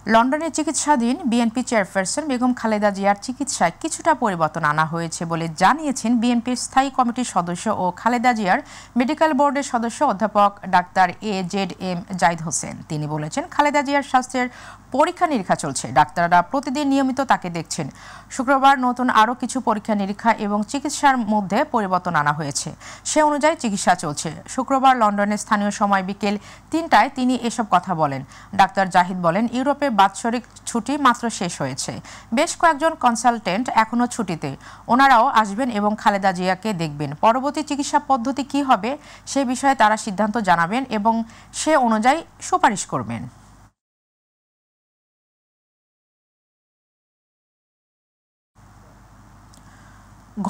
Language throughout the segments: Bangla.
লন্ডনে চিকিৎসাধীন বিএনপি চেয়ারপারসন বেগম খালেদা জিয়ার চিকিৎসায় কিছুটা পরিবর্তন আনা হয়েছে বলে জানিয়েছেন বিএনপির স্থায়ী কমিটির সদস্য ও খালেদা জিয়ার মেডিকেল বোর্ডের সদস্য অধ্যাপক ডাক্তার AZM জাহিদ হোসেন। তিনি বলেছেন, খালেদা জিয়ার স্বাস্থ্যের পরীক্ষা নিরীক্ষা চলছে, ডাক্তাররা প্রতিদিন নিয়মিত তাকে দেখছেন। শুক্রবার নতুন আরও কিছু পরীক্ষা নিরীক্ষা এবং চিকিৎসার মধ্যে পরিবর্তন আনা হয়েছে, সে অনুযায়ী চিকিৎসা চলছে। শুক্রবার লন্ডনের স্থানীয় সময় বিকেল ৩টায় তিনি এসব কথা বলেন। ডাক্তার জাহিদ বলেন, ইউরোপে বাৎসরিক ছুটি মাত্র শেষ হয়েছে, বেশ কয়েকজন কনসালটেন্ট এখনও ছুটিতে, ওনারাও আসবেন এবং খালেদা জিয়াকে দেখবেন। পরবর্তী চিকিৎসা পদ্ধতি কী হবে সে বিষয়ে তারা সিদ্ধান্ত জানাবেন এবং সে অনুযায়ী সুপারিশ করবেন।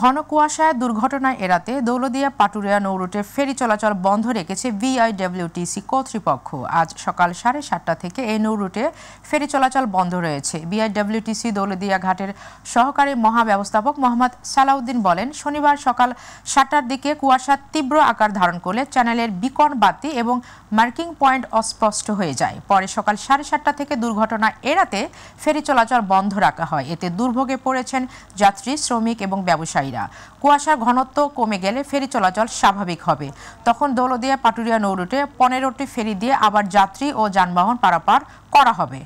ঘন কুয়াশায় দুর্ঘটনা এড়াতে দৌলতদিয়া পাটুরিয়া নৌরুটে ফেরি চলাচল বন্ধ রেখেছে বিআইডব্লিউটিসি কর্তৃপক্ষ। আজ সকাল 7:30 থেকে এই নৌরুটে ফেরি চলাচল বন্ধ রয়েছে। বিআইডব্লিউটিসি দৌলতদিয়া ঘাটের সহকারী মহাব্যবস্থাপক মোহাম্মদ সালাউদ্দিন বলেন, শনিবার সকাল 7টার দিকে কুয়াশা তীব্র আকার ধারণ করলে চ্যানেলের বিকন বাতি এবং মার্কিং পয়েন্ট অস্পষ্ট হয়ে যায়। পরে সকাল 7:30 থেকে দুর্ঘটনা এড়াতে ফেরি চলাচল বন্ধ রাখা হয়। এতে দুর্ভোগে পড়েছেন যাত্রী, শ্রমিক এবং ব্যবসায়ীরা। কুয়াশার ঘনত্ব কমে গেলে ফেরি চলাচল স্বাভাবিক হবে। তখন দৌলতদিয়া পাটুরিয়া নৌরুটে 15টি ফেরি দিয়ে আবার যাত্রী ও যানবাহন পারাপার করা হবে।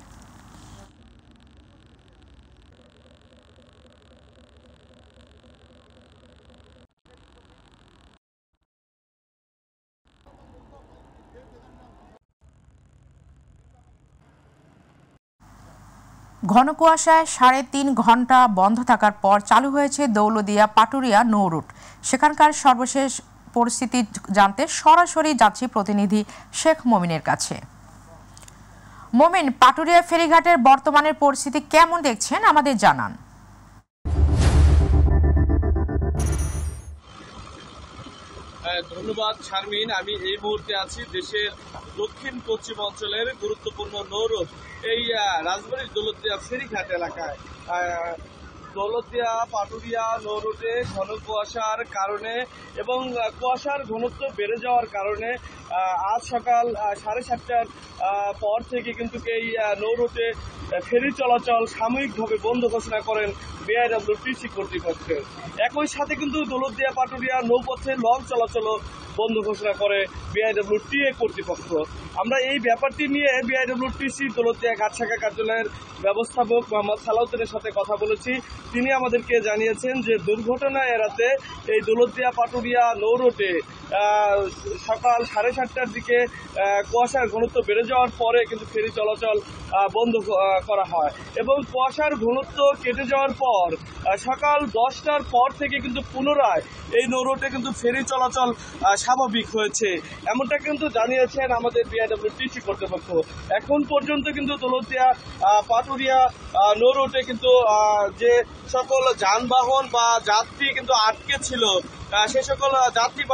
ঘন কুয়াশায় 3.5 ঘন্টা বন্ধ থাকার পর চালু হয়েছে দৌলতদিয়া পাটুরিয়া নৌরুট। সেখানকার সর্বশেষ পরিস্থিতি জানতে সরাসরি যাচ্ছি প্রতিনিধি শেখ মমিনের কাছে। মমিন, পাটুরিয়া ফেরিঘাটের বর্তমানের পরিস্থিতি কেমন দেখছেন আমাদের জানান। ধন্যবাদ শারমিন। আমি এই মুহূর্তে আছি দেশের দক্ষিণ পশ্চিম অঞ্চলের গুরুত্বপূর্ণ নৌরুট এই রাজবাড়ীর দৌলতদিয়া ফেরিঘাট এলাকায়। দৌলতদিয়া পাটুরিয়া নৌরুটে ঘন কুয়াশার কারণে এবং কুয়াশার ঘনত্ব বেড়ে যাওয়ার কারণে আজ সকাল 7:30টার পর থেকে কিন্তু এই নৌরুটে ফেরি চলাচল সাময়িকভাবে বন্ধ ঘোষণা করেন বিআইডব্লিউটিসি কর্তৃপক্ষ। একই সাথে কিন্তু দৌলতদিয়া পাটুরিয়া নৌপথে লঞ্চ চলাচলও বন্ধ ঘোষণা করে বিআইডব্লিউটিএ কর্তৃপক্ষ। আমরা এই ব্যাপারটি নিয়ে বিআইডব্লিউটিসি দৌলতদিয়া ঘাট শাখা কার্যালয়ের ব্যবস্থাপক মোহাম্মদ সালাউদ্দিনের সাথে কথা বলেছি। তিনি আমাদেরকে জানিয়েছেন যে দুর্ঘটনা এড়াতে এই দৌলতদিয়া পাটুরিয়া নৌরুটে সকাল 7:30টার দিকে কুয়াশার ঘনত্ব বেড়ে যাওয়ার পরে কিন্তু ফেরি চলাচল বন্ধ করা হয় এবং কুয়াশার ঘনত্ব কেটে যাওয়ার পর সকাল 10টার পর থেকে কিন্তু পুনরায় এই নৌরুটে কিন্তু ফেরি চলাচল স্বাভাবিক হয়েছে, এমনটা কিন্তু জানিয়েছেন আমাদের বিআইডব্লিউটিসি কর্তৃপক্ষ। এখন পর্যন্ত কিন্তু দৌলতদিয়া পাটুরিয়া নৌরুটে কিন্তু যে সকল যানবাহন বা যাত্রী কিন্তু আটকে ছিল সে সকল যাত্রী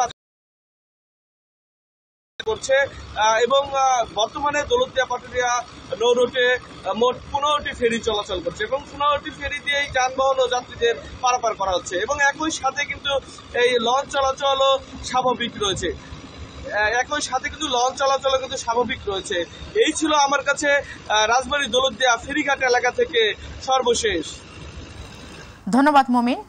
করছে এবং বর্তমানে দৌলতদিয়া পাটুরিয়া নৌরুটে মোট 15টি ফেরি চলাচল করছে এবং 15টি ফেরি দিয়েই যানবাহন ও যাত্রীদের পারাপার করা হচ্ছে এবং একই সাথে কিন্তু এই লঞ্চ চলাচলও স্বাভাবিক রয়েছে। স্বাভাবিক রয়েছে। এই ছিল আমার কাছে রাজবাড়ী দৌলতদিয়া ফেরিঘাট এলাকা থেকে সর্বশেষ। ধন্যবাদ মমিন।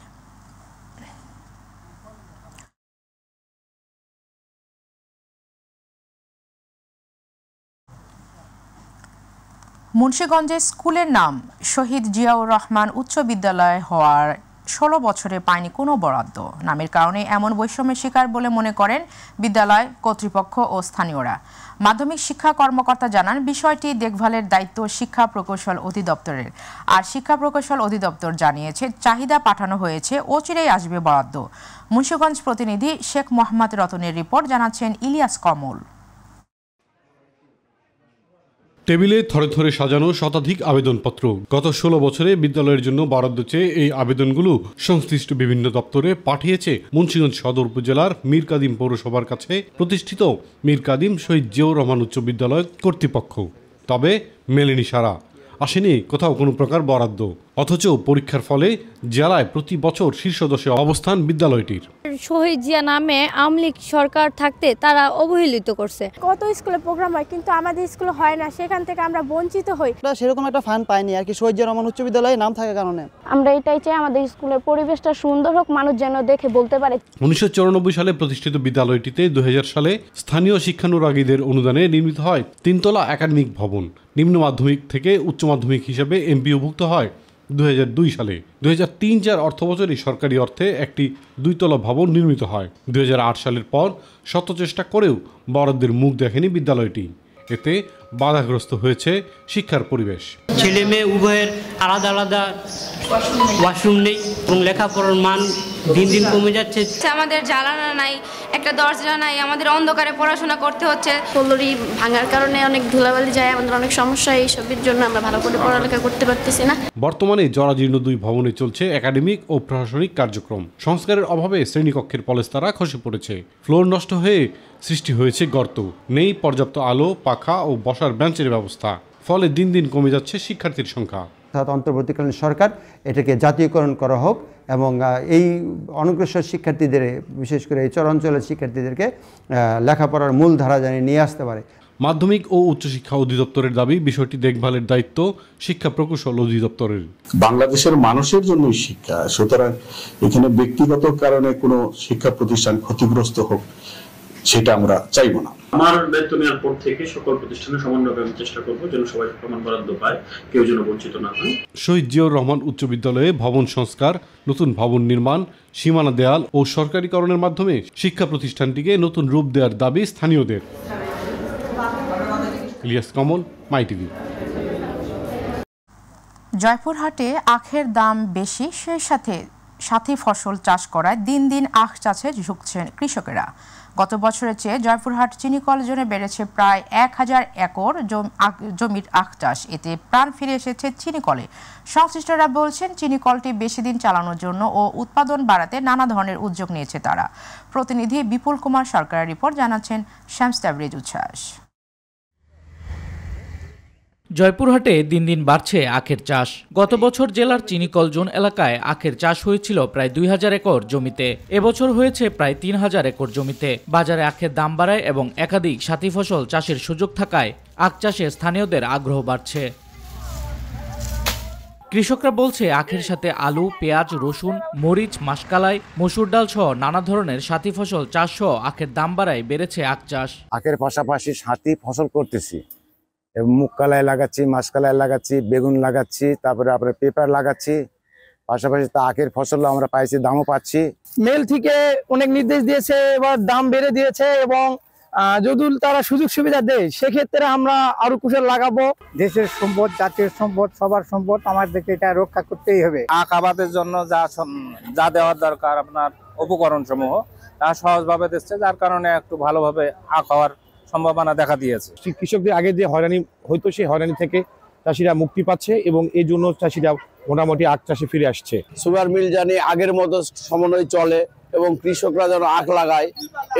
মুন্সিগঞ্জে স্কুলের নাম শহীদ জিয়াউর রহমান উচ্চ বিদ্যালয় হওয়ার 16 বছরে পায়নি কোনো বরাদ্দ। নামের কারণে এমন বৈষম্যের শিকার বলে মনে করেন বিদ্যালয় কর্তৃপক্ষ ও স্থানীয়রা। মাধ্যমিক শিক্ষা কর্মকর্তা জানান, বিষয়টি দেখভালের দায়িত্ব শিক্ষা প্রকৌশল অধিদপ্তরের। আর শিক্ষা প্রকৌশল অধিদপ্তর জানিয়েছে, চাহিদা পাঠানো হয়েছে, অচিরেই আসবে বরাদ্দ। মুন্সিগঞ্জ প্রতিনিধি শেখ মোহাম্মদ রতনের রিপোর্ট, জানাচ্ছেন ইলিয়াস কমল। টেবিলে থরে থরে সাজানো শতাধিক আবেদনপত্র। গত 16 বছরে বিদ্যালয়ের জন্য বরাদ্দ চেয়ে এই আবেদনগুলো সংশ্লিষ্ট বিভিন্ন দপ্তরে পাঠিয়েছে মুন্সিগঞ্জ সদর উপজেলার মীর কাদিম পৌরসভার কাছে প্রতিষ্ঠিত মীর কাদিম শহীদ জিয়াউর রহমান উচ্চ বিদ্যালয় কর্তৃপক্ষ। তবে মেলেনি সাড়া, আসেনি কোথাও কোনো প্রকার বরাদ্দ। অথচ পরীক্ষার ফলে জেলায় প্রতি বছর শীর্ষ 10-এ অবস্থান বিদ্যালয়টির। শহীদ জিয়া নামে আওয়ামী লীগ সরকার থাকতে তারা অবহেলিত করছে। কত স্কুলে প্রোগ্রাম হয় কিন্তু আমাদের স্কুলে হয় না, সেখান থেকে আমরা বঞ্চিত হই। সেরকম একটা ফান্ড পাইনি আর কি, শহীদ জিয়া রহমান উচ্চ বিদ্যালয়ে নাম থাকার কারণে। আমরা এটাই চাই আমাদের স্কুলের পরিবেশটা সুন্দর হোক, মানুষ যেন দেখে বলতে পারে। 1994 সালে প্রতিষ্ঠিত বিদ্যালয়টিতে 2000 সালে স্থানীয় শিক্ষানুরাগীদের অনুদানে নির্মিত হয় 3 তলা একাডেমিক ভবন। নিম্ন মাধ্যমিক থেকে উচ্চ মাধ্যমিক হিসেবে এমপিওভুক্ত হয় 2002 সালে। 2003-04 অর্থবছরে সরকারি অর্থে একটি 2 তলা ভবন নির্মিত হয়। 2008 সালের পর শত চেষ্টা করেও বরাদ্দের মুখ দেখেনি বিদ্যালয়টি। এতে বাধাগ্রস্ত হয়েছে শিক্ষার পরিবেশ। ছেলে মেয়ে উভয়ের আলাদা আলাদা ওয়াশরুম নেই এবং লেখাপড়ার মান দিন দিন কমে যাচ্ছে। আমাদের জ্বালানা নাই, একটা দরজা নাই, আমাদের অন্ধকারে পড়াশোনা করতে হচ্ছে। পল্লরি ভাঙার কারণে অনেক ধুলাবালি যায়, আমাদের অনেক সমস্যা, এইসবের জন্য আমরা ভালো করে পড়ালেখা করতে পারতেছি না। বর্তমানে জরাজীর্ণ 2 ভবনে চলছে একাডেমিক ও প্রশাসনিক কার্যক্রম। সংস্কারের অভাবে শ্রেণীকক্ষের পলেস্তারা খসে পড়েছে, ফ্লোর নষ্ট হয়ে সৃষ্টি হয়েছে গর্ত, নেই পর্যাপ্ত আলো, পাখা ও বসার বেঞ্চের ব্যবস্থা। ফলে দিন দিন কমে যাচ্ছে শিক্ষার্থীর সংখ্যা। অন্তর্বর্তীকালীন সরকার এটাকে জাতীয়করণ করা হোক এবং এই অনগ্রসর শিক্ষার্থীদের, বিশেষ করে এই চরাঞ্চলের শিক্ষার্থীদেরকে লেখাপড়ার মূল ধারা জানিয়ে নিয়ে আসতে পারে। মাধ্যমিক ও উচ্চশিক্ষা অধিদপ্তরের দাবি, বিষয়টি দেখভালের দায়িত্ব শিক্ষা প্রকৌশল অধিদপ্তরের। বাংলাদেশের মানুষের জন্যই শিক্ষা, সুতরাং এখানে ব্যক্তিগত কারণে কোনো শিক্ষা প্রতিষ্ঠান ক্ষতিগ্রস্ত হোক সেটা আমরা চাইব না। আমার দায়িত্ব নেওয়ার পর থেকে সকল প্রতিষ্ঠানের সমন্বয়ে আমি চেষ্টা করব যেন সবাই সমান বরাদ্দ পায়, কেউ যেন বঞ্চিত না হয়। শহীদ জিয়াউর রহমান উচ্চ বিদ্যালয়ে ভবন সংস্কার, নতুন ভবন নির্মাণ, সীমানা দেয়াল ও সরকারিকরণের মাধ্যমে শিক্ষা প্রতিষ্ঠানটিকে নতুন রূপ দেওয়ার দাবি স্থানীয়দের। ইলিয়াস কমল, মাই টিভি। জয়পুরহাটে আখের দাম বেশি, সেই সাথে সাথী ফসল চাষ করায় দিন দিন আখ চাষে ঝুঁকছেন কৃষকেরা। গত বছরের চেয়ে জয়পুরহাট চিনিকল জোনে বেড়েছে প্রায় 1000 একর জমির আখ চাষ। এতে প্রাণ ফিরে এসেছে চিনিকলে। সংশ্লিষ্টরা বলছেন, চিনিকলটি বেশি দিন চালানোর জন্য ও উৎপাদন বাড়াতে নানা ধরনের উদ্যোগ নিয়েছে তারা। প্রতিনিধি বিপুল কুমার সরকারের রিপোর্ট, জানাচ্ছেন শামস তাবরেজ উচ্ছ্বাস। জয়পুরহাটে দিন দিন বাড়ছে আখের চাষ। গত বছর জেলার চিনিকল জোন এলাকায় আখের চাষ হয়েছিল প্রায় 2000 একর জমিতে। এবছর হয়েছে প্রায় 3000 একর জমিতে। বাজারে আখের দাম বাড়ায় এবং একাধিক সাথী ফসল চাষের সুযোগ থাকায় আখ চাষে স্থানীয়দের আগ্রহ বাড়ছে। কৃষকরা বলছে, আখের সাথে আলু, পেঁয়াজ, রসুন, মরিচ, মাসকালাই, মসুর ডাল সহ নানা ধরনের সাথী ফসল চাষ সহ আখের দাম বাড়ায় বেড়েছে আখ চাষ। আখের পাশাপাশি সাথী ফসল করতেছি, মুগ কলাই লাগাচ্ছি, মাসকলাই লাগাচ্ছি, বেগুন লাগাচ্ছি, তারপরে আপনার পেপার লাগাচ্ছি। পাশাপাশি তো আখের ফসল আমরা পাইছি, দামও পাচ্ছি। মেল থেকে অনেক নির্দেশ দিয়েছে, এবার দাম বেড়ে দিয়েছে এবং যদি তারা সুযোগ সুবিধা দেয় সেক্ষেত্রে আমরা আরো কুশল লাগাবো। দেশের সম্পদ, জাতীয় সম্পদ, সবার সম্পদ, আমাদেরকে এটা রক্ষা করতেই হবে। আখ আবাদের জন্য যা দেওয়ার দরকার আপনার উপকরণ সমূহ তা সহজভাবে দিচ্ছে, যার কারণে একটু ভালোভাবে আখ হওয়ার সম্ভাবনা দেখা দিয়েছে। কৃষকদের আগে যে হয়রানি হয়তো সেই হয়রানি থেকে চাষিরা মুক্তি পাচ্ছে এবং এই জন্য চাষিরা মোটামুটি আখ চাষে ফিরে আসছে। সুগার মিল জানি আগের মতো সমন্বয় চলে এবং কৃষকরা যেন আখ লাগায়,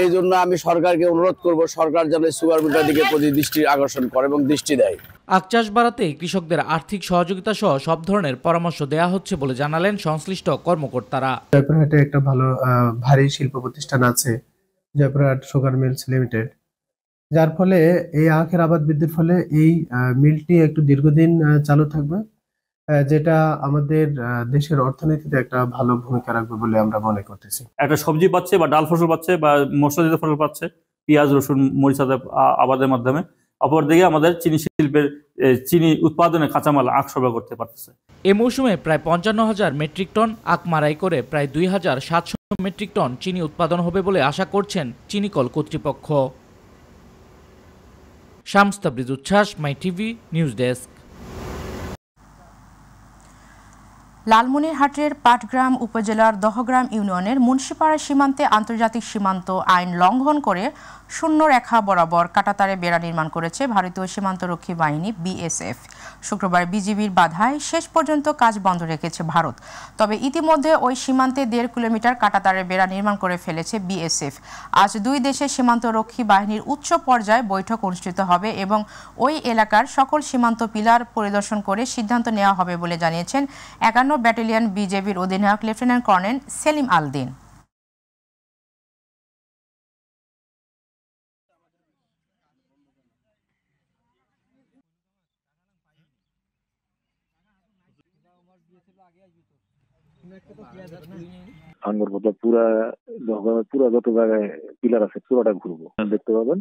এই জন্য আমি সরকারকে অনুরোধ করব, সরকার যেন সুগার মিলটার দিকে প্রতি দৃষ্টি আকর্ষণ করে এবং দৃষ্টি দেয়। আখ চাষ বাড়াতে কৃষকদের আর্থিক সহযোগিতা সহ সব ধরনের পরামর্শ দেওয়া হচ্ছে বলে জানালেন সংশ্লিষ্ট কর্মকর্তারা। জয়পুরহাটে একটা ভালো ভারী শিল্প প্রতিষ্ঠান আছে, জয়পুরহাট সুগার মিলস লিমিটেড, যার ফলে এই আখের আবাদ বৃদ্ধির ফলে এই মিলটি একটু দীর্ঘদিন চালু থাকবে, যেটা আমাদের দেশের অর্থনীতিতে একটা ভালো ভূমিকা রাখবে বলে আমরা মনে করতেছি। একটা সবজি পাচ্ছে বা ডাল ফসল পাচ্ছে বা মশলাজাত ফসল পাচ্ছে, পেঁয়াজ, রসুন, মরিচ আবাদের মাধ্যমে। অপরদিকে আমাদের চিনি শিল্পের চিনি উৎপাদনে কাঁচামাল আখ সরবরাহ করতে পারতেছে। এ মৌসুমে প্রায় 55,000 মেট্রিক টন আখ মাড়াই করে প্রায় 2700 মেট্রিক টন চিনি উৎপাদন হবে বলে আশা করছেন চিনিকল কর্তৃপক্ষ। শামস তাবরিজ উচ্ছ্বাস, মাই টিভি নিউজ ডেস্ক। লালমনিরহাটের পাটগ্রাম উপজেলার দহগ্রাম ইউনিয়নের মুন্সিপাড়া সীমান্তে আন্তর্জাতিক সীমান্ত আইন লঙ্ঘন করে শূন্য রেখা বরাবর কাঁটাতারে বেড়া নির্মাণ করেছে ভারতীয় সীমান্তরক্ষী বাহিনী বিএসএফ। শুক্রবার বিজিবির বাধায় শেষ পর্যন্ত কাজ বন্ধ রেখেছে ভারত। তবে ইতিমধ্যে ওই সীমান্তে 1.5 কিলোমিটার কাঁটাতারের বেড়া নির্মাণ করে ফেলেছে বিএসএফ। আজ দুই দেশের সীমান্তরক্ষী বাহিনীর উচ্চ পর্যায়ে বৈঠক অনুষ্ঠিত হবে এবং ওই এলাকার সকল সীমান্ত পিলার পরিদর্শন করে সিদ্ধান্ত নেওয়া হবে বলে জানিয়েছেন 51 ব্যাটালিয়ন বিজেপির অধিনায়ক লেফটেন্যান্ট কর্নেল সেলিম আলদিন। আঙ্গুরপথা পুরা যত জায়গায় পিলার আছে পুরোটা ঘুরবো, দেখতে পাবেন।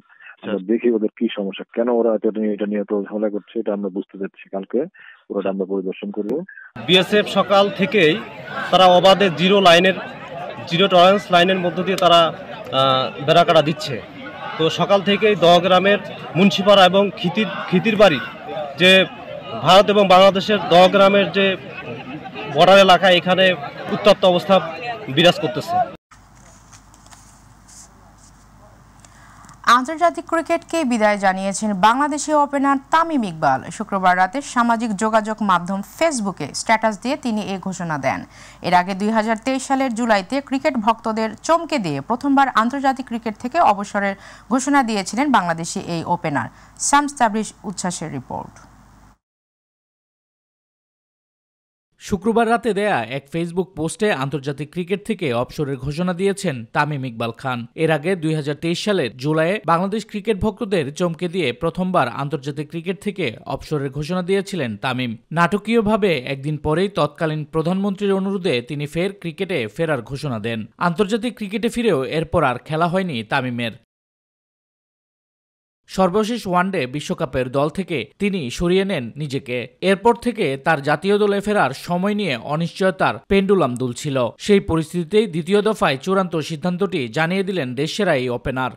দেখি ওদের কি সমস্যা, কেন ওরা এটা নিয়ে তো ঝামেলা করছে, এটা আমরা বুঝতে পারছি। কালকে পুরোটা আমরা পরিদর্শন করবো। বিএসএফ সকাল থেকেই তারা অবাধে জিরো টলারেন্স লাইনের মধ্য দিয়ে তারা বেড়া কাটা দিচ্ছে। তো সকাল থেকেই দহগ্রামের মুন্সিপাড়া এবং খিতির বাড়ি যে ভারত এবং বাংলাদেশের দহগ্রামের যে বর্ডার এলাকা, এখানে উত্তপ্ত অবস্থা বিরাজ করতেছে। আন্তর্জাতিক ক্রিকেটকে বিদায় জানিয়েছেন বাংলাদেশি ওপেনার তামিম ইকবাল। শুক্রবার রাতে সামাজিক যোগাযোগ মাধ্যম ফেসবুকে স্ট্যাটাস দিয়ে তিনি এই ঘোষণা দেন। এর আগে 2023 সালের জুলাইতে ক্রিকেট ভক্তদের চমকে দিয়ে প্রথমবার আন্তর্জাতিক ক্রিকেট থেকে অবসরের ঘোষণা দিয়েছিলেন বাংলাদেশি এই ওপেনার। শামস তাবরিজ উচ্ছ্বাসের রিপোর্ট। শুক্রবার রাতে দেয়া এক ফেসবুক পোস্টে আন্তর্জাতিক ক্রিকেট থেকে অবসরের ঘোষণা দিয়েছেন তামিম ইকবাল খান। এর আগে 2023 সালের জুলাইয়ে বাংলাদেশ ক্রিকেট ভক্তদের চমকে দিয়ে প্রথমবার আন্তর্জাতিক ক্রিকেট থেকে অবসরের ঘোষণা দিয়েছিলেন তামিম। নাটকীয়ভাবে একদিন পরেই তৎকালীন প্রধানমন্ত্রীর অনুরোধে তিনি ফের ক্রিকেটে ফেরার ঘোষণা দেন। আন্তর্জাতিক ক্রিকেটে ফিরেও এরপর আর খেলা হয়নি তামিমের। সর্বশেষ ওয়ানডে বিশ্বকাপের দল থেকে তিনি সরিয়ে নেন নিজেকে। এরপর থেকে তার জাতীয় দলে ফেরার সময় নিয়ে অনিশ্চয়তার পেন্ডুলাম দুলছিল। সেই পরিস্থিতিতেই দ্বিতীয় দফায় চূড়ান্ত সিদ্ধান্তটি জানিয়ে দিলেন দেশসেরা এই ওপেনার।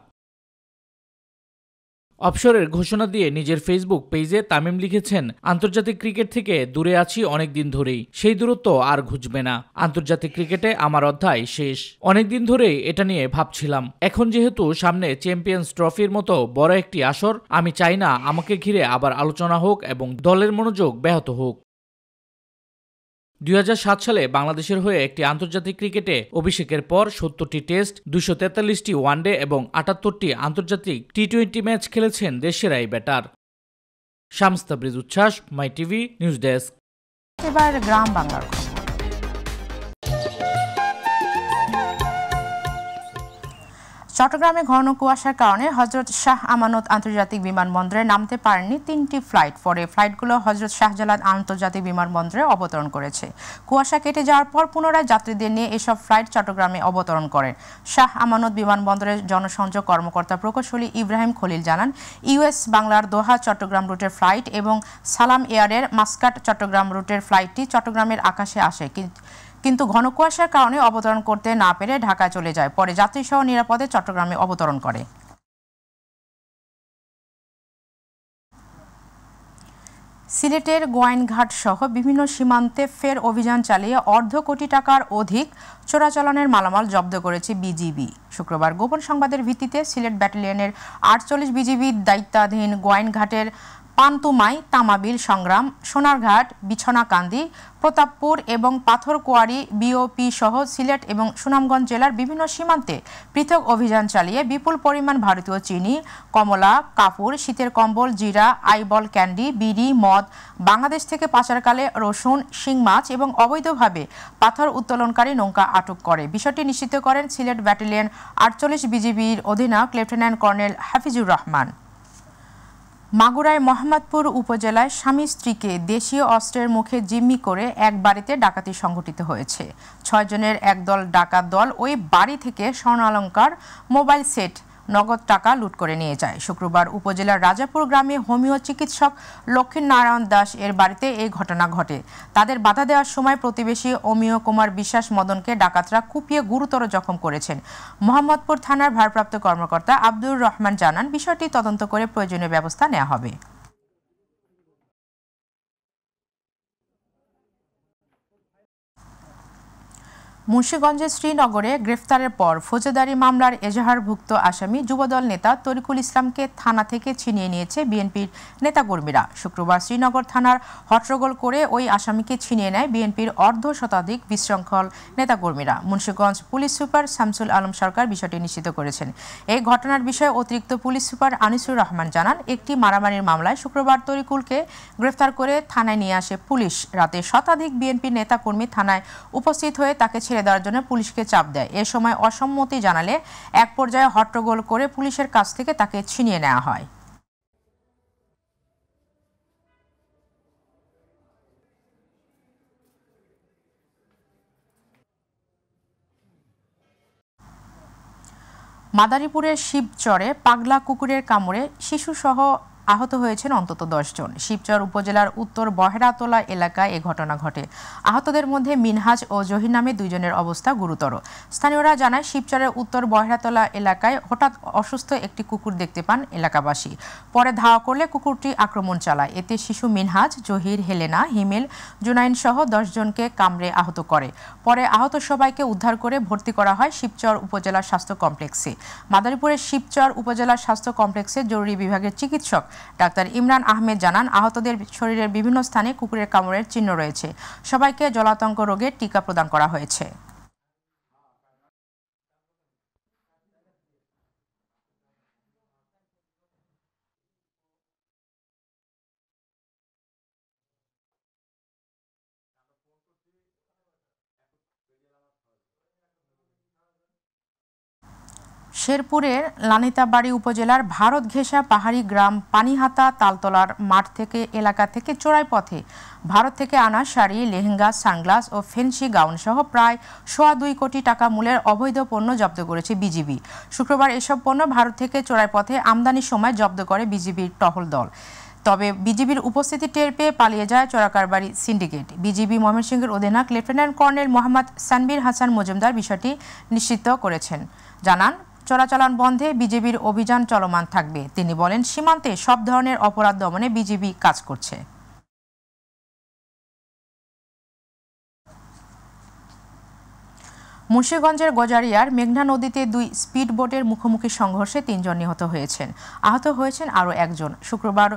অবসরের ঘোষণা দিয়ে নিজের ফেসবুক পেজে তামিম লিখেছেন, আন্তর্জাতিক ক্রিকেট থেকে দূরে আছি অনেকদিন ধরেই, সেই দূরত্ব আর ঘুচবে না। আন্তর্জাতিক ক্রিকেটে আমার অধ্যায় শেষ। অনেকদিন ধরেই এটা নিয়ে ভাবছিলাম। এখন যেহেতু সামনে চ্যাম্পিয়ন্স ট্রফির মতো বড় একটি আসর, আমি চাই না আমাকে ঘিরে আবার আলোচনা হোক এবং দলের মনোযোগ ব্যাহত হোক। 2007 সালে বাংলাদেশের হয়ে একটি আন্তর্জাতিক ক্রিকেটে অভিষেকের পর 70টি টেস্ট, 243টি ওয়ানডে এবং 78টি আন্তর্জাতিক টি-20 ম্যাচ খেলেছেন দেশসেরা এই ব্যাটার। শামস তাবরিজ উচ্ছ্বাস, মাই টিভি নিউজ ডেস্ক। এবার গ্রাম বাংলার চট্টগ্রামে ঘন কুয়াশার কারণে হযরত শাহ আমানত আন্তর্জাতিক বিমানবন্দরে নামতে পারেনি 3টি ফ্লাইট। পরে ফ্লাইটগুলো হযরত শাহজালাল আন্তর্জাতিক বিমানবন্দরে অবতরণ করেছে। কুয়াশা কেটে যাওয়ার পর পুনরায় যাত্রীদের নিয়ে এসব ফ্লাইট চট্টগ্রামে অবতরণ করেন। শাহ আমানত বিমানবন্দরের জনসংযোগ কর্মকর্তা প্রকৌশলী ইব্রাহিম খলিল জানান, ইউএস বাংলার দোহা চট্টগ্রাম রুটের ফ্লাইট এবং সালাম এয়ারের মাস্কাট চট্টগ্রাম রুটের ফ্লাইটটি চট্টগ্রামের আকাশে আসে, কিন্তু ঘন কুয়াশার কারণে অবতরণ করতে না পেরে ঢাকায় চলে যায়। পরে যাত্রীসহ নিরাপদে চট্টগ্রামে অবতরণ করে। সিলেটের গোয়াইনঘাট সহ বিভিন্ন সীমান্তে ফের অভিযান চালিয়ে $1.5 কোটি টাকার অধিক চোরাচালানের মালামাল জব্দ করেছে বিজিবি। শুক্রবার গোপন সংবাদের ভিত্তিতে সিলেট ব্যাটালিয়নের 48 বিজিবি দায়িত্বাধীন গোয়াইনঘাটের পান্তুমাই, তামাবিল, সংগ্রাম, সোনারঘাট, বিছনাকান্দি, প্রতাপপুর এবং পাথরকুয়ারি বিওপি সহ সিলেট এবং সুনামগঞ্জ জেলার বিভিন্ন সীমান্তে পৃথক অভিযান চালিয়ে বিপুল পরিমাণ ভারতীয় চিনি, কমলা, কাপড়, শীতের কম্বল, জিরা, আইবল ক্যান্ডি, বিড়ি, মদ, বাংলাদেশ থেকে পাচারকালে রসুন, শিং মাছ এবং অবৈধভাবে পাথর উত্তোলনকারী নৌকা আটক করে। বিষয়টি নিশ্চিত করেন সিলেট ব্যাটালিয়ন 48 বিজিবির অধিনায়ক লেফটেন্যান্ট কর্নেল হাফিজুর রহমান। মাগুরায় মোহাম্মদপুর উপজেলায় স্বামী স্ত্রীকে দেশীয় অস্ত্রের মুখে জিম্মি করে এক বাড়িতে ডাকাতি সংঘটিত হয়েছে। 6 জনের একদল ডাকাত দল ওই বাড়ি থেকে স্বর্ণালংকার, মোবাইল সেট, নগদ টাকা লুট করে নিয়ে যায়। শুক্রবার উপজেলার রাজাপুর গ্রামে হোমিও চিকিৎসক লক্ষ্মীনারায়ণ দাস এর বাড়িতে এই ঘটনা ঘটে। তাদের বাধা দেওয়ার সময় প্রতিবেশী অমিয় কুমার বিশ্বাস মদনকে ডাকাতরা কুপিয়ে গুরুতর জখম করেছেন। মোহাম্মদপুর থানার ভারপ্রাপ্ত কর্মকর্তা আব্দুর রহমান জানান, বিষয়টি তদন্ত করে প্রয়োজনীয় ব্যবস্থা নেওয়া হবে। মুন্সিগঞ্জের শ্রীনগরে গ্রেফতারের পর ফৌজদারি মামলার এজাহারভুক্ত আসামি যুবদল নেতা তরিকুল ইসলামকে থানা থেকে ছিনিয়ে নিয়েছে বিএনপির নেতাকর্মীরা। শুক্রবার শ্রীনগর থানার হট্টগোল করে ওই আসামিকে ছিনিয়ে নেয় বিএনপির অর্ধশতাধিক বিশৃঙ্খল নেতাকর্মীরা। মুন্সিগঞ্জ পুলিশ সুপার শামসুল আলম সরকার বিষয়টি নিশ্চিত করেছেন। এই ঘটনার বিষয়ে অতিরিক্ত পুলিশ সুপার আনিসুর রহমান জানান, একটি মারামারির মামলায় শুক্রবার তরিকুলকে গ্রেফতার করে থানায় নিয়ে আসে পুলিশ। রাতে শতাধিক বিএনপির নেতাকর্মী থানায় উপস্থিত হয়ে তাকে ছেড়ে দেওয়ার জন্য পুলিশকে চাপ দেয়। এ সময় অসম্মতি জানালে এক পর্যায়ে হট্টগোল করে পুলিশের কাছ থেকে তাকে ছিনিয়ে নেওয়া হয়। মাদারীপুরের শিবচরে পাগলা কুকুরের কামড়ে শিশুসহ আহত হয়েছেন অন্তত 10 জন। শিবচর উপজেলার উত্তর বহেরাতলা এলাকায় এ ঘটনা ঘটে। আহতদের মধ্যে মিনহাজ ও জহির নামে 2 জনের অবস্থা গুরুতর। স্থানীয়রা জানায়, শিবচরের উত্তর বহেরাতলা এলাকায় হঠাৎ অসুস্থ একটি কুকুর দেখতে পান এলাকাবাসী। পরে ধাওয়া করলে কুকুরটি আক্রমণ চালায়। এতে শিশু মিনহাজ, জহির, হেলেনা, হিমেল, জুনাইন সহ 10 জনকে কামড়ে আহত করে। পরে আহত সবাইকে উদ্ধার করে ভর্তি করা হয় শিবচর উপজেলা স্বাস্থ্য কমপ্লেক্সে। মাদারীপুরের শিবচর উপজেলা স্বাস্থ্য কমপ্লেক্সের জরুরি বিভাগের চিকিৎসক ডাক্তার ইমরান আহমেদ জানান, আহতদের শরীরের বিভিন্ন স্থানে কুকুরের কামড়ের চিহ্ন রয়েছে। সবাইকে জলাতঙ্ক রোগের টিকা প্রদান করা হয়েছে। শেরপুরের লানিতাবাড়ি উপজেলার ভারত ঘেঁষা পাহাড়ি গ্রাম পানিহাতা তালতলার মাঠ থেকে এলাকা থেকে চোরাই পথে ভারত থেকে আনা শাড়ি, লেহেঙ্গা, সানগ্লাস ও ফেন্সি গাউন সহ প্রায় 2.25 কোটি টাকা মূল্যের অবৈধ পণ্য জব্দ করেছে বিজিবি। শুক্রবার এসব পণ্য ভারত থেকে চোরাই পথে আমদানির সময় জব্দ করে বিজিবির টহল দল। তবে বিজিবির উপস্থিতি টের পেয়ে পালিয়ে যায় চোরাকারবারি সিন্ডিকেট। বিজিবি ময়মনসিংহের অধিনায়ক লেফটেন্যান্ট কর্নেল মোহাম্মদ সানবীর হাসান মজুমদার বিষয়টি নিশ্চিত করেছেন। জানান, চোরাচালান বন্ধে বিজিবির অভিযান চলমান থাকবে। তিনি বলেন, সীমান্তে সব ধরনের অপরাধ দমনে বিজিবি কাজ করছে। মুন্সিগঞ্জের গজারিয়ার মেঘনা নদীতে 2 স্পিড বোটের মুখোমুখি সংঘর্ষে 3 জন নিহত হয়েছেন। আহত হয়েছেন আরও 1 জন। শুক্রবার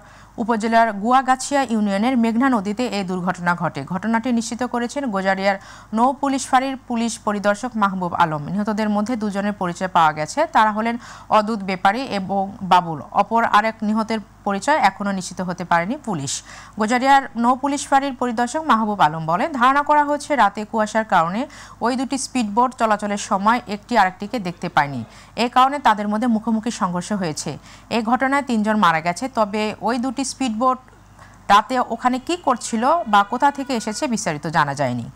উপজেলার গুয়াগাছিয়া ইউনিয়নের মেঘনা নদীতে এই দুর্ঘটনা ঘটে। ঘটনাটি নিশ্চিত করেছেন গজারিয়ার নৌ পুলিশ ফাঁড়ির পুলিশ পরিদর্শক মাহবুব আলম। নিহতদের মধ্যে 2 জনের পরিচয় পাওয়া গেছে। তারা হলেন অদূত বেপারী এবং বাবুল। অপর আরেক নিহতের পরিচয় এখনও নিশ্চিত হতে পারেনি পুলিশ। গজারিয়ার নৌ পুলিশ ফাঁড়ির পরিদর্শক মাহবুব আলম বলেন, ধারণা করা হচ্ছে রাতে কুয়াশার কারণে ওই 2টি স্পিডবোট চলাচলের সময় একটি আরেকটিকে দেখতে পায়নি। এই কারণে তাদের মধ্যে মুখোমুখি সংঘর্ষ হয়েছে। এই ঘটনায় 3 জন মারা গেছে। তবে ওই 2টি স্পিডবোট রাতে ওখানে কি করছিল বা কোথা থেকে এসেছে বিস্তারিত জানা যায়নি।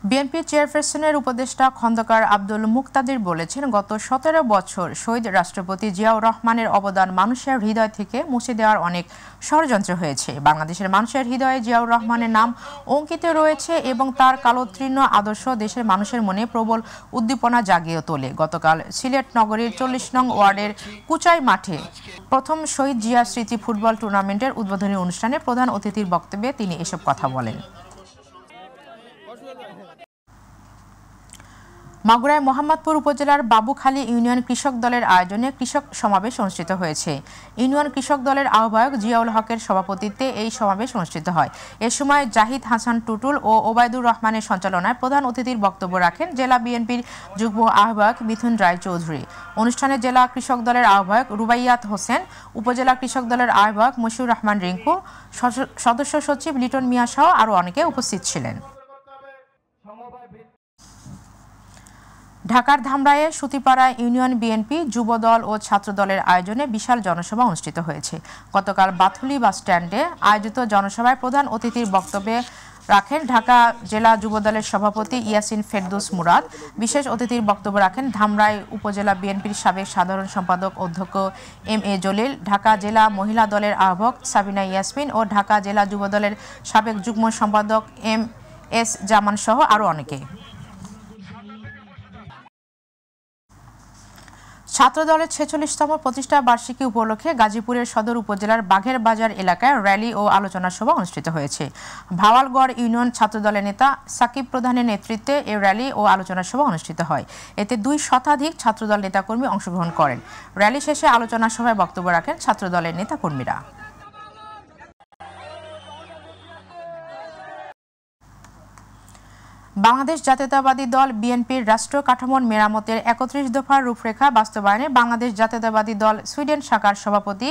বিএনপি চেয়ারপারসনের উপদেষ্টা খন্দকার আব্দুল মুক্তাদির বলেছেন, গত 17 বছর শহীদ রাষ্ট্রপতি জিয়াউর রহমানের অবদান মানুষের হৃদয় থেকে মুছে দেওয়ার অনেক ষড়যন্ত্র হয়েছে। বাংলাদেশের মানুষের হৃদয়ে জিয়াউর রহমানের নাম অঙ্কিত রয়েছে এবং তার কালোত্তীর্ণ আদর্শ দেশের মানুষের মনে প্রবল উদ্দীপনা জাগিয়ে তোলে। গতকাল সিলেট নগরীর 40 নং ওয়ার্ডের কুচাই মাঠে প্রথম শহীদ জিয়া স্মৃতি ফুটবল টুর্নামেন্টের উদ্বোধনী অনুষ্ঠানে প্রধান অতিথির বক্তব্যে তিনি এসব কথা বলেন। মাগুরায় মোহাম্মদপুর উপজেলার বাবুখালী ইউনিয়ন কৃষক দলের আয়োজনে কৃষক সমাবেশ অনুষ্ঠিত হয়েছে। ইউনিয়ন কৃষক দলের আহ্বায়ক জিয়াউল হকের সভাপতিত্বে এই সমাবেশ অনুষ্ঠিত হয়। এ সময় জাহিদ হাসান টুটুল ও ওবায়দুর রহমানের সঞ্চালনায় প্রধান অতিথির বক্তব্য রাখেন জেলা বিএনপির যুগ্ম আহ্বায়ক মিথুন রায় চৌধুরী। অনুষ্ঠানে জেলা কৃষক দলের আহ্বায়ক রুবাইয়াত হোসেন, উপজেলা কৃষক দলের আহ্বায়ক মশিউর রহমান রিঙ্কু, সদস্য সচিব লিটন মিয়া সহ আরও অনেকে উপস্থিত ছিলেন। ঢাকার ধামরাইয়ে সুতিপাড়া ইউনিয়ন বিএনপি, যুবদল ও ছাত্রদলের আয়োজনে বিশাল জনসভা অনুষ্ঠিত হয়েছে। গতকাল বাথুলি বাস স্ট্যান্ডে আয়োজিত জনসভায় প্রধান অতিথির বক্তব্যে রাখেন ঢাকা জেলা যুবদলের সভাপতি ইয়াসিন ফেরদৌস মুরাদ। বিশেষ অতিথির বক্তব্য রাখেন ধামরাই উপজেলা বিএনপির সাবেক সাধারণ সম্পাদক অধ্যক্ষ MA জলিল, ঢাকা জেলা মহিলা দলের আহ্বায়ক সাবিনা ইয়াসমিন ও ঢাকা জেলা যুবদলের সাবেক যুগ্ম সম্পাদক MS জামান সহ আরও অনেকে। ছাত্রদলের 46তম প্রতিষ্ঠা বার্ষিকী উপলক্ষে গাজীপুরের সদর উপজেলার বাঘের বাজার এলাকায় র্যালি ও আলোচনা সভা অনুষ্ঠিত হয়েছে। ভাওয়ালগড় ইউনিয়ন ছাত্রদলের নেতা সাকিব প্রধানের নেতৃত্বে এই র্যালি ও আলোচনা সভা অনুষ্ঠিত হয়। এতে 2 শতাধিক ছাত্রদল নেতাকর্মী অংশগ্রহণ করেন। র্যালি শেষে আলোচনা সভায় বক্তব্য রাখেন ছাত্রদলের নেতাকর্মীরা। বাংলাদেশ জাতীয়তাবাদী দল বিএনপির রাষ্ট্র কাঠামোর মেরামতের 31 দফার রূপরেখা বাস্তবায়নে বাংলাদেশ জাতীয়তাবাদী দল সুইডেন শাখার সভাপতি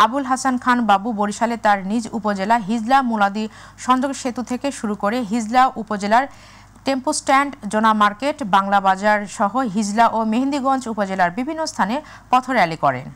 আবুল হাসান খান বাবু বরিশালে তার নিজ উপজেলা হিজলা মুলাদি সংযোগ সেতু থেকে শুরু করে হিজলা উপজেলার টেম্পো স্ট্যান্ড, জোনা মার্কেট, বাংলা বাজার সহ হিজলা ও মেহেন্দিগঞ্জ উপজেলার বিভিন্ন স্থানে পথ র্যালি করেন।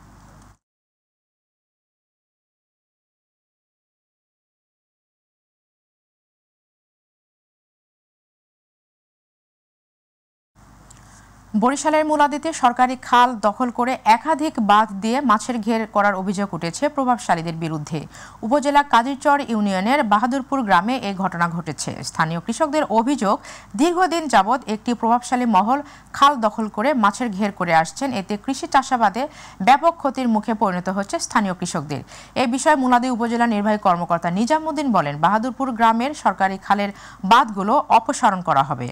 বরিশালের মুলাদিতে সরকারি খাল দখল করে একাধিক বাঁধ দিয়ে মাছের ঘের করার অভিযোগ উঠেছে প্রভাবশালীদের বিরুদ্ধে। উপজেলা কাদিরচর ইউনিয়নের বাহাদুরপুর গ্রামে এই ঘটনা ঘটেছে। স্থানীয় কৃষকদের অভিযোগ, দীর্ঘদিন যাবৎ একটি প্রভাবশালী মহল খাল দখল করে মাছের ঘের করে আসছেন। এতে কৃষি চাষাবাদে ব্যাপক ক্ষতির মুখে পরিণত হচ্ছে স্থানীয় কৃষকদের। এ বিষয়ে মুলাদি উপজেলা নির্বাহী কর্মকর্তা নিজামুদ্দিন বলেন, বাহাদুরপুর গ্রামের সরকারি খালের বাঁধগুলো অপসারণ করা হবে।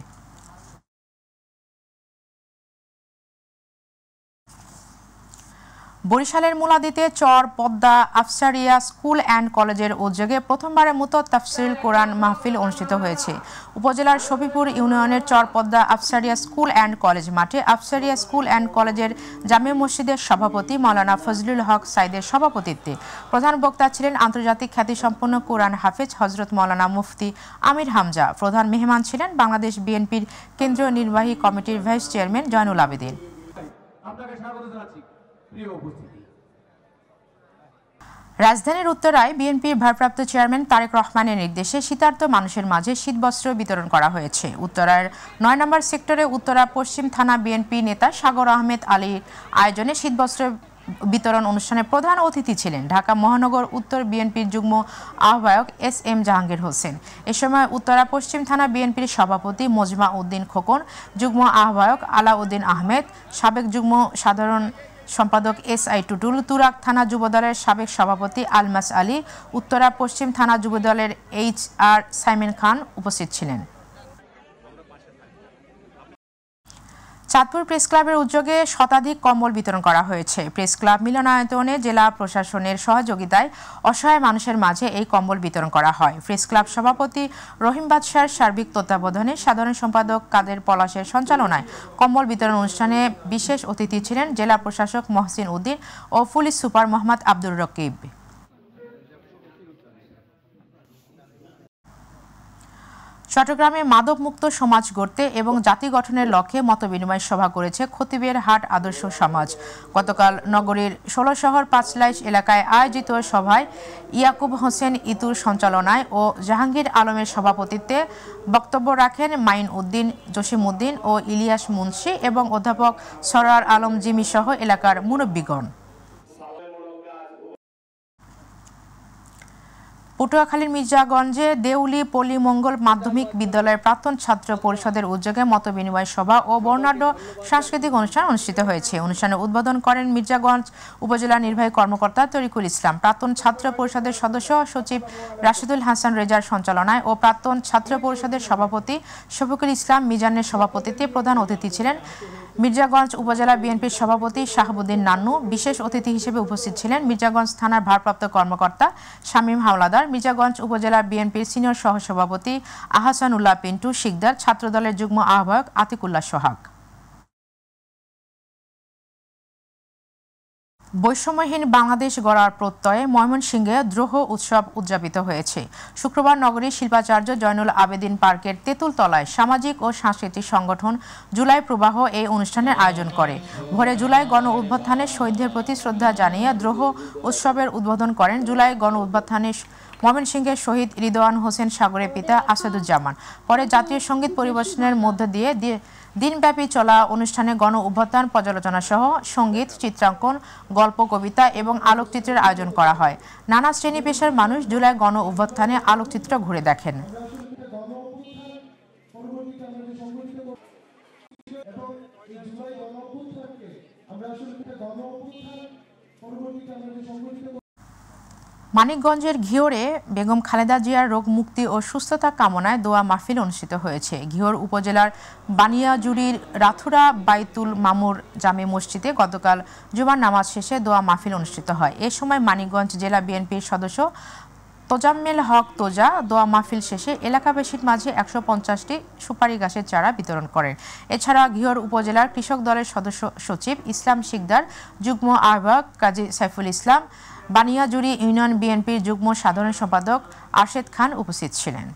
বরিশালের মুলাদিতে চর পদ্মা আফসারিয়া স্কুল অ্যান্ড কলেজের উদ্যোগে প্রথমবারের মতো তাফসিরুল কোরআন মাহফিল অনুষ্ঠিত হয়েছে। উপজেলার শফিপুর ইউনিয়নের চর পদ্মা আফসারিয়া স্কুল অ্যান্ড কলেজ মাঠে আফসারিয়া স্কুল অ্যান্ড কলেজের জামে মসজিদের সভাপতি মাওলানা ফজলুল হক সাইদের সভাপতিত্বে প্রধান বক্তা ছিলেন আন্তর্জাতিক খ্যাতিসম্পন্ন কোরআন হাফেজ হজরত মাওলানা মুফতি আমির হামজা। প্রধান মেহমান ছিলেন বাংলাদেশ বিএনপির কেন্দ্রীয় নির্বাহী কমিটির ভাইস চেয়ারম্যান জয়নুল আবেদিন। রাজধানীর উত্তরায় বিএনপির ভারপ্রাপ্ত চেয়ারম্যান তারেক রহমানের নির্দেশে শীতার্ত মানুষের মাঝে শীতবস্ত্র বিতরণ করা হয়েছে। উত্তরার 9 নম্বর সেক্টরে উত্তরা পশ্চিম থানা বিএনপি নেতা সাগর আহমেদ আলীর আয়োজনে শীতবস্ত্র বিতরণ অনুষ্ঠানে প্রধান অতিথি ছিলেন ঢাকা মহানগর উত্তর বিএনপির যুগ্ম আহ্বায়ক SM জাহাঙ্গীর হোসেন। এ সময় উত্তরা পশ্চিম থানা বিএনপির সভাপতি মজমা উদ্দিন খোকন, যুগ্ম আহ্বায়ক আলাউদ্দিন আহমেদ, সাবেক যুগ্ম সাধারণ সম্পাদক SI টুটুল, তুরাক থানা যুবদলের সাবেক সভাপতি আলমাস আলী, উত্তরা পশ্চিম থানা যুবদলের HR সাইমন খান উপস্থিত ছিলেন। চাঁদপুর প্রেস ক্লাবের উদ্যোগে শতাধিক কম্বল বিতরণ করা হয়েছে। প্রেস ক্লাব মিলনায়তনে জেলা প্রশাসনের সহযোগিতায় অসহায় মানুষের মাঝে এই কম্বল বিতরণ করা হয়। প্রেস ক্লাব সভাপতি রহিম বাদশার সার্বিক তত্ত্বাবধানে সাধারণ সম্পাদক কাদের পলাশের সঞ্চালনায় কম্বল বিতরণ অনুষ্ঠানে বিশেষ অতিথি ছিলেন জেলা প্রশাসক মহসিন উদ্দিন ও পুলিশ সুপার মোহাম্মদ আব্দুর রকিব। চট্টগ্রামে মাদকমুক্ত সমাজ গড়তে এবং জাতি গঠনের লক্ষ্যে মতবিনিময় সভা করেছে খতিবের হাট আদর্শ সমাজ। গতকাল নগরীর 16 শহর 5 লাইশ এলাকায় আয়োজিত সভায় ইয়াকুব হোসেন ইতুর সঞ্চালনায় ও জাহাঙ্গীর আলমের সভাপতিত্বে বক্তব্য রাখেন মাইন উদ্দিন, জসিম উদ্দিন ও ইলিয়াস মুন্সি এবং অধ্যাপক সরার আলম জিমি সহ এলাকার মুরব্বীগণ। পটুয়াখালীর মির্জাগঞ্জে দেউলি পল্লী মঙ্গল মাধ্যমিক বিদ্যালয়ের প্রাক্তন ছাত্র পরিষদের উদ্যোগে মতবিনিময় সভা ও বর্ণাঢ্য সাংস্কৃতিক অনুষ্ঠান অনুষ্ঠিত হয়েছে। অনুষ্ঠানে উদ্বোধন করেন মির্জাগঞ্জ উপজেলা নির্বাহী কর্মকর্তা তরিকুল ইসলাম। প্রাক্তন ছাত্র পরিষদের সদস্য সচিব রাশিদুল হাসান রেজার সঞ্চালনায় ও প্রাক্তন ছাত্র পরিষদের সভাপতি শফিকুল ইসলাম মিজানের সভাপতিত্বে প্রধান অতিথি ছিলেন মির্জাগঞ্জ উপজেলা বিএনপির সভাপতি শাহাবুদ্দিন নান্নু। বিশেষ অতিথি হিসেবে উপস্থিত ছিলেন মির্জাগঞ্জ থানার ভারপ্রাপ্ত কর্মকর্তা শামীম হাওলাদার, মির্জাগঞ্জ উপজেলা বিএনপির সিনিয়র সহসভাপতি আহসানুল্লাহ পিন্টু শিকদার, ছাত্রদলের যুগ্ম আহ্বায়ক আতিকুল্লাহ সোহাগ। বৈষম্যহীন বাংলাদেশ গড়ার প্রত্যয়ে ময়মনসিংহে দ্রোহ উৎসব উদযাপিত হয়েছে। শুক্রবার নগরীর শিল্পাচার্য জয়নুল আবেদিন পার্কের তেঁতুলতলায় সামাজিক ও সাংস্কৃতিক সংগঠন জুলাই প্রবাহ এই অনুষ্ঠানের আয়োজন করে। ভোরে জুলাই গণ অভ্যুত্থানে শহীদদের প্রতি শ্রদ্ধা জানিয়ে দ্রোহ উৎসবের উদ্বোধন করেন জুলাই গণ অভ্যুত্থানে ময়মনসিংহের শহীদ রিদওয়ান হোসেন সাগরের পিতা আসাদুজ্জামান। পরে জাতীয় সঙ্গীত পরিবেশনের মধ্য দিয়ে দিনব্যাপী চলা অনুষ্ঠানে গণ অভ্যুত্থান পর্যালোচনা সহ সঙ্গীত, চিত্রাঙ্কন, গল্প, কবিতা এবং আলোকচিত্রের আয়োজন করা হয়। নানা শ্রেণী পেশার মানুষ জুলাই গণ অভ্যুত্থানে আলোকচিত্র ঘুরে দেখেন। মানিকগঞ্জের ঘিওরে বেগম খালেদা জিয়ার রোগ মুক্তি ও সুস্থতা কামনায় দোয়া মাহফিল অনুষ্ঠিত হয়েছে। ঘিওর উপজেলার বানিয়াজুরির রাথুরা বাইতুল মামুর জামে মসজিদে গতকাল জুমার নামাজ শেষে দোয়া মাহফিল অনুষ্ঠিত হয়। এ সময় মানিকগঞ্জ জেলা বিএনপির সদস্য তোজাম্মেল হক তোজা দোয়া মাহফিল শেষে এলাকাবাসীর মাঝে 150টি সুপারি গাছের চারা বিতরণ করেন। এছাড়া ঘিওর উপজেলার কৃষক দলের সদস্য সচিব ইসলাম শিকদার, যুগ্ম আহ্বায়ক কাজী সাইফুল ইসলাম, বানিয়াজুরি ইউনিয়ন বিএনপির যুগ্ম সাধারণ সম্পাদক আরশেদ খান উপস্থিত ছিলেন।